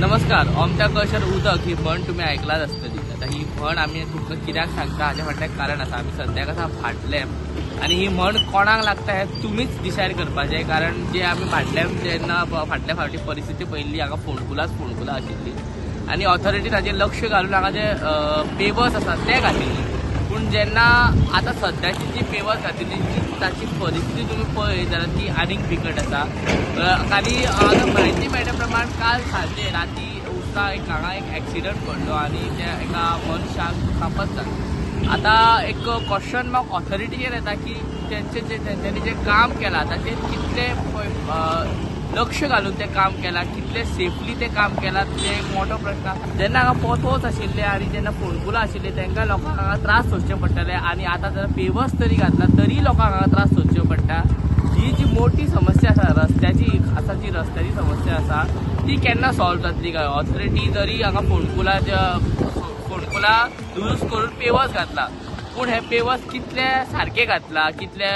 नमस्कार. ओमत्या कळशार उदक ही म्हण तुम्ही ऐकलाच आसतली. आता ही म्हण आम्ही तुमकां कित्याक सांगता हाच्या फाटल्यान कारण आसा. आमी सद्याक आसा भाटलेम आनी ही म्हण कोणाक लागता हे तुमीच डिसायड करपाचें. कारण जे आमी भाटलेम जेन्ना फाटल्या फावटी परिस्थिती पयल्ली हांगा फोंडकुला आशिल्ली आनी ऑथॉरिटीन हाचेर लक्ष घालून हांगा जे पेवर्स आसात ते घातिल्ले. पूण जेन्ना आतां सद्याची जी पेवर्स घातिल्ली ताची परिस्थिती तुम्ही पळयत जाल्यार ती आनीक बिकट आसा. खाली म्हायती मेळ्ळ्या प्रमाण काल सांजे राती उस्ता हांगा एक एक्सिडंट घडलो आनी त्या एका मनशाक दुखापत जाली. आतां एक क्वेश्चन मार्क ऑथॉरिटीचेर येता की तेंच्यांनी जे काम केलां ताचेर कितले लक्ष घालून ते काम केलां, कितले सेफली ते काम केलां ते एक मोठो प्रश्न आसा. जेन्ना हांगा पोतोच आशिल्ले आनी जेन्ना फोंडकुला आशिल्ले तेंकां लोकांक हांगा त्रास सोंसचे पडटले आनी आतां जर पेवर्स तरी घातला तरी लोकांक हांगा त्रास सोंसचे पडटा. ही जी मोठी समस्या आसा रस्त्याची रस्त्याची समस्या आसा ती केन्ना सॉल्व जातली काय. ऑथॉरिटी जरी हांगा फोंडकुला दुरुस्त करून पेवर्स घातला पूण हे पेवर्स कितले सारखे घातला, कितले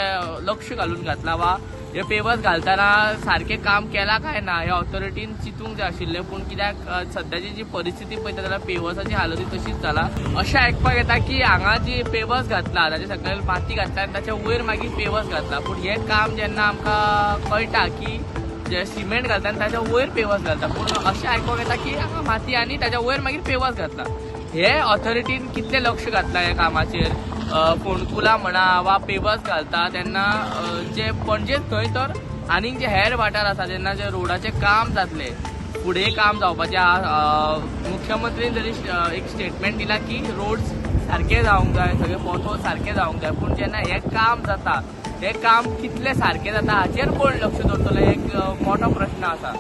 लक्ष घालून घातला वा हे पेवर्स घालताना सारखे काम केला काय ना हे ऑथॉरिटीन चिंतूंक जाय आशिल्लें. पूण कित्याक सद्याची जी परिस्थिती पळयता जाल्यार पेवर्साची हालत तशीच जाला. अशें आयकपाक येता की हांगा जी पेवर्स घातला ताचे सकयल माती घातला आनी ताच्या वयर मागीर पेवर्स घातला. पूण हे काम जेन्ना आमकां कळटा की जे सिमेंट घालता आनी ताच्या वयर पेवर्स घालता, पूण अशें आयकपाक येता की हांगा माती आनी ताच्या वयर मागीर पेवर्स घातला. हे ऑथॉरिटीन कितले लक्ष घातला ह्या कामाचेर. फोंडकुला म्हणा वा पेवर्स घालता तेन्ना जे पणजेच न्हय तर आनीक जे हेर वाठार आसा जेन्ना जे रोडाचे काम जातले फुडें काम जावपाचें. मुख्यमंत्रीन जरी एक स्टेटमेंट दिला की रोड्स सारके जावंक जाय, सगळे पोथोस सारके जावंक जाय, पूण जेन्ना हे काम जाता ते काम कितले सारके जाता हाचेर कोण लक्ष दवरतलो एक मोठो प्रश्न आसा.